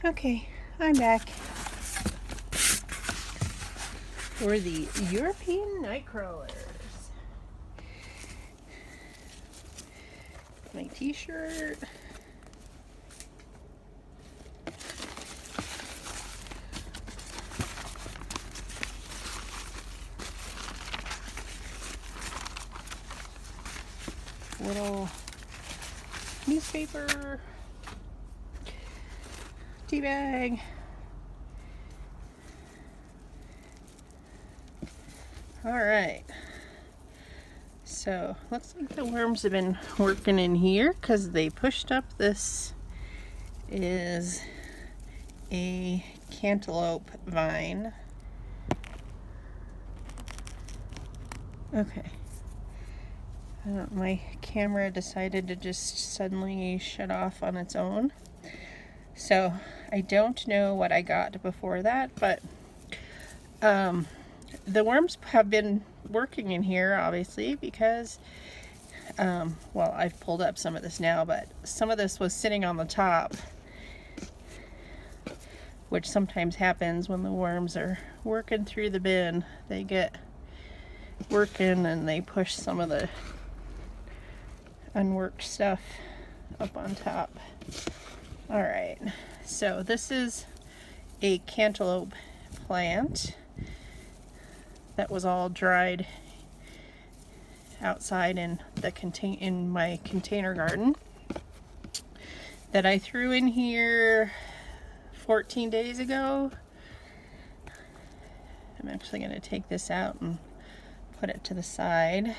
Okay, I'm back for the European night crawlers. My t-shirt. Little newspaper. Tea bag. Alright. So, looks like the worms have been working in here because they pushed up. This is a cantaloupe vine. Okay. My camera decided to just suddenly shut off on its own. So I don't know what I got before that, but the worms have been working in here, obviously, because, well, I've pulled up some of this now, but some of this was sitting on the top, which sometimes happens when the worms are working through the bin. They get working and they push some of the unworked stuff up on top. All right, so this is a cantaloupe plant that was all dried outside in my container garden that I threw in here 14 days ago. I'm actually going to take this out and put it to the side.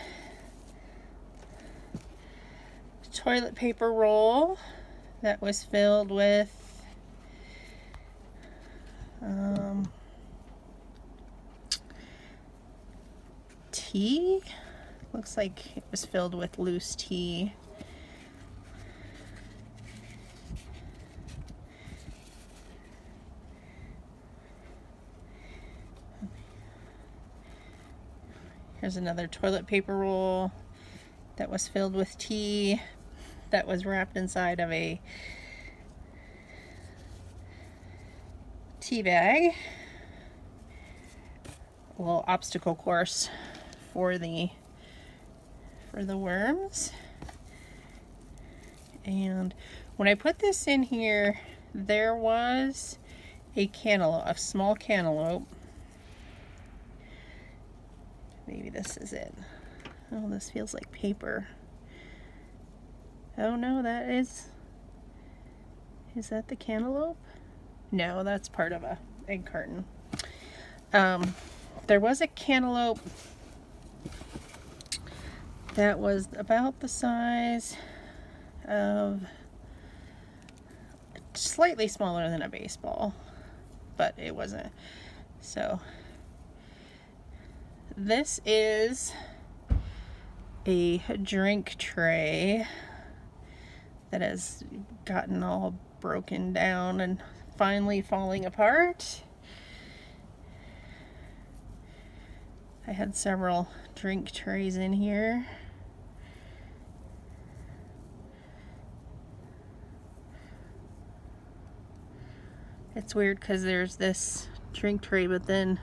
Toilet paper roll that was filled with tea. Looks like it was filled with loose tea. Here's another toilet paper roll that was filled with tea that was wrapped inside of a tea bag. A little obstacle course for the worms. And when I put this in here, there was a small cantaloupe. Maybe this is it. Oh, this feels like paper. Oh no, is that the cantaloupe? No, that's part of a egg carton. There was a cantaloupe that was about the size of, slightly smaller than a baseball, but it wasn't. So this is a drink tray that has gotten all broken down and finally falling apart. I had several drink trays in here. It's weird because there's this drink tray, but then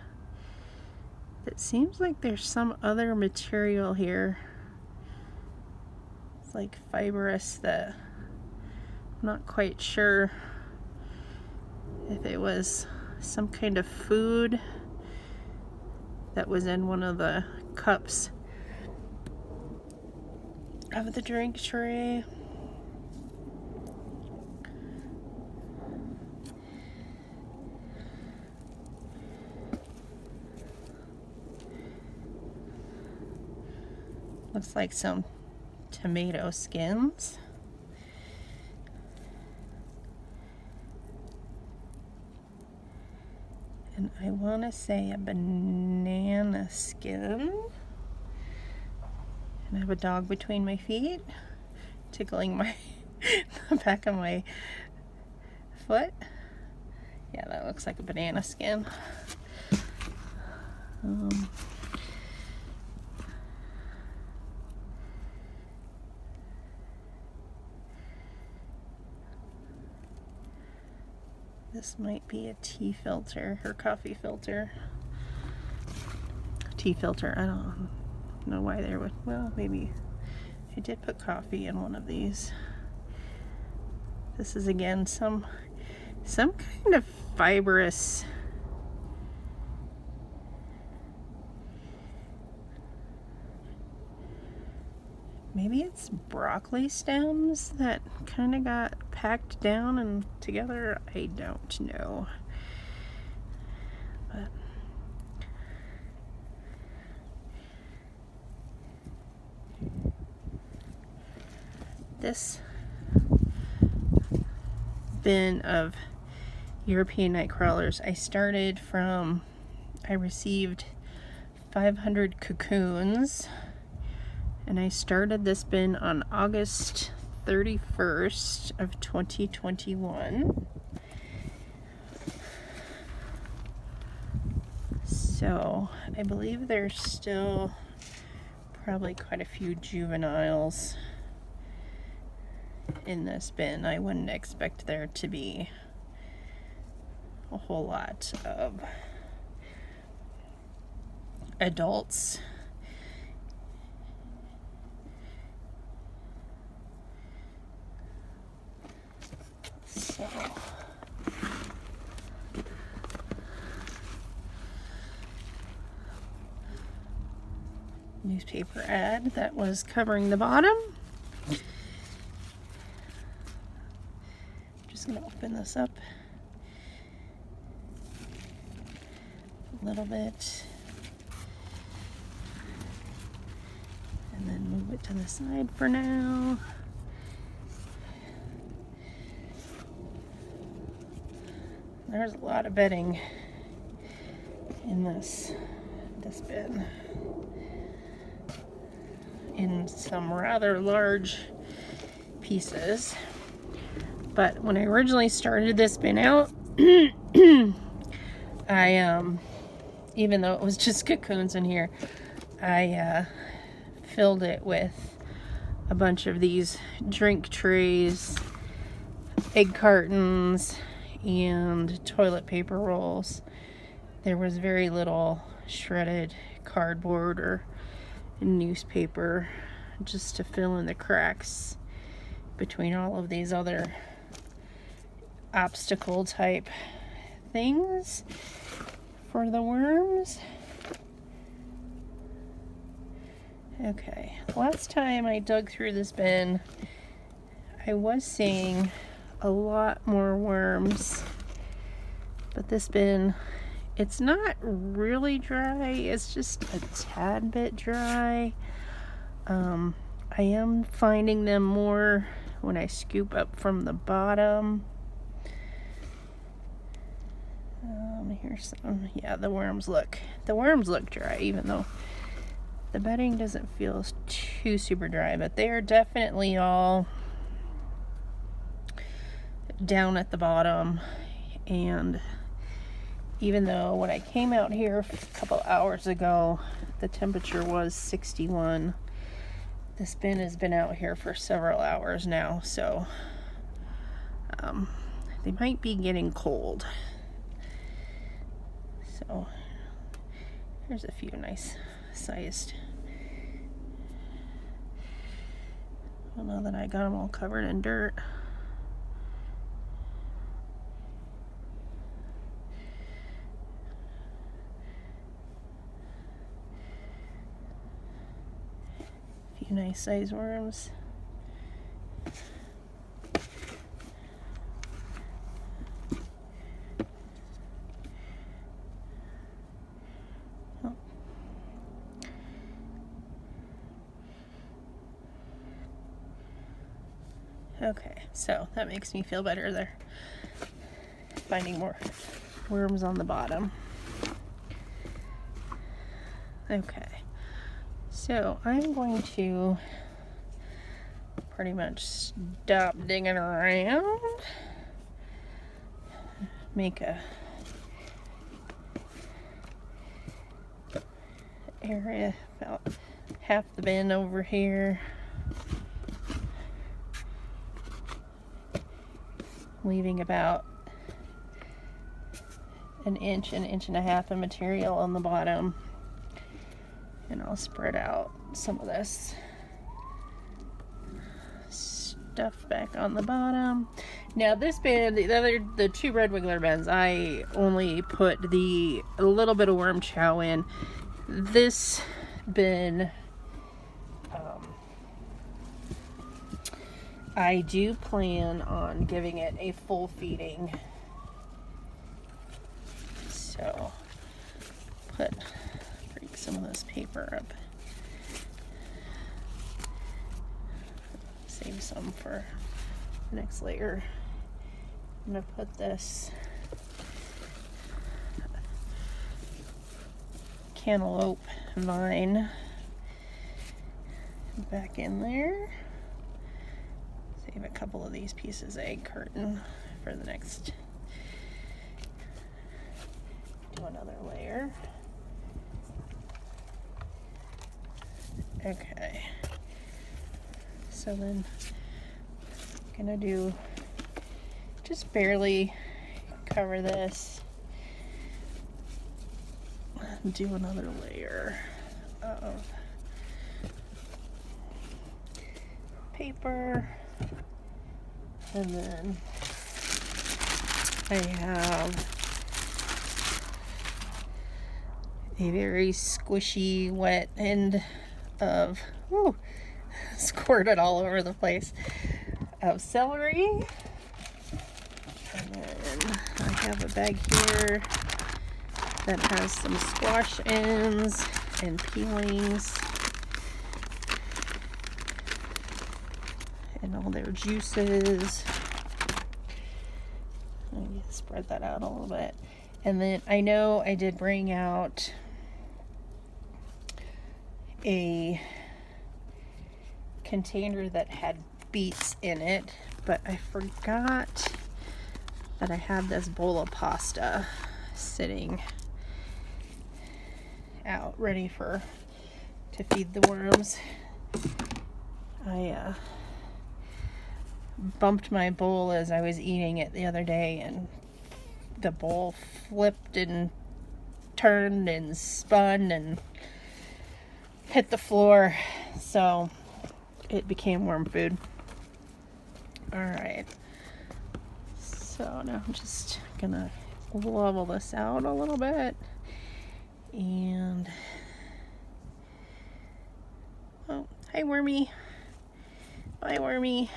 it seems like there's some other material here. It's like fibrous that I'm not quite sure if it was some kind of food that was in one of the cups of the drink tray. Looks like some tomato skins. And I want to say a banana skin. And I have a dog between my feet, tickling the back of my foot. Yeah, that looks like a banana skin. This might be a tea filter or coffee filter. Tea filter, I don't know why there would, well, maybe I did put coffee in one of these. This is again some kind of fibrous, maybe it's broccoli stems that kind of got packed down and together. I don't know. But this bin of European night crawlers, I received 500 cocoons, and I started this bin on August 31st of 2021. So I believe there's still probably quite a few juveniles in this bin. I wouldn't expect there to be a whole lot of adults. So newspaper ad that was covering the bottom. Just gonna open this up a little bit and then move it to the side for now. There's a lot of bedding in this bin, in some rather large pieces. But when I originally started this bin out, I even though it was just cocoons in here, I filled it with a bunch of these drink trays, egg cartons, and toilet paper rolls. There was very little shredded cardboard or newspaper, just to fill in the cracks between all of these other obstacle type things for the worms. Okay, last time I dug through this bin, I was seeing a lot more worms, but this bin, it's not really dry, it's just a tad bit dry. I am finding them more when I scoop up from the bottom. Here's some, yeah, the worms look dry, even though the bedding doesn't feel too super dry, but they are definitely all down at the bottom. And even though when I came out here a couple hours ago, the temperature was 61, this bin has been out here for several hours now, so they might be getting cold. So here's a few nice sized. Well, now that I got them all covered in dirt, a few nice size worms. Okay, so that makes me feel better there. Finding more worms on the bottom. Okay, so I'm going to pretty much stop digging around. Make a area about half the bin over here. Leaving about an inch and a half of material on the bottom, and I'll spread out some of this stuff back on the bottom. Now this bin, the two red wiggler bins, I only put a little bit of worm chow in. This bin, I do plan on giving it a full feeding. So break some of this paper up. Save some for the next layer. I'm gonna put this cantaloupe vine back in there. Save a couple of these pieces of egg curtain for the next. Do another layer. Okay. So then I'm gonna do just barely cover this. Do another layer of paper, and then I have a very squishy wet end of squirted all over the place of celery, and then I have a bag here that has some squash ends and peelings and all their juices. Let me spread that out a little bit. And then I know I did bring out a container that had beets in it, but I forgot that I had this bowl of pasta sitting out ready to feed the worms. I bumped my bowl as I was eating it the other day, and the bowl flipped and turned and spun and hit the floor, so it became worm food. Alright, so now I'm just gonna level this out a little bit, and oh, hi Wormy. Bye Wormy.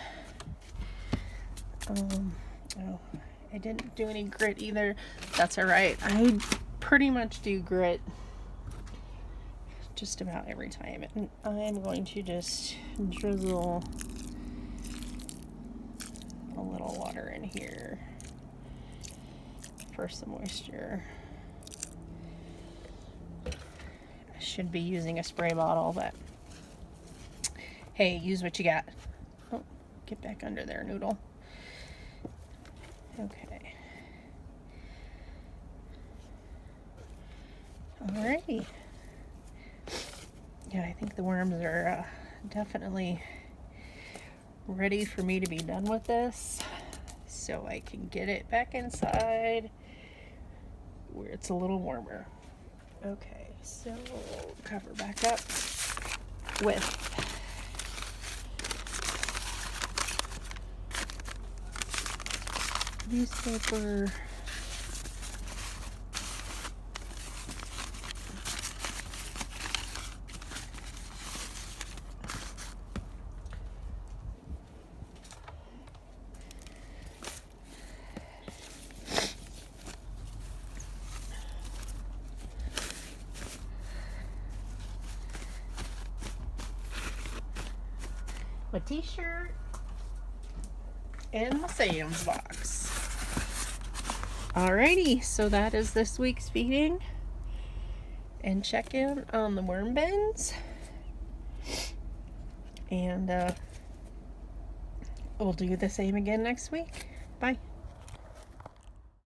Oh, I didn't do any grit either. That's alright. I pretty much do grit just about every time, and I'm going to just drizzle a little water in here for some moisture. I should be using a spray bottle, but hey, use what you got. Oh, get back under there, Noodle. Okay. Alrighty. Yeah, I think the worms are definitely ready for me to be done with this, so I can get it back inside where it's a little warmer. Okay, so we'll cover back up with newspaper. My t-shirt and my Sam's box. Alrighty, so that is this week's feeding and check-in on the worm bins, and we'll do the same again next week. Bye.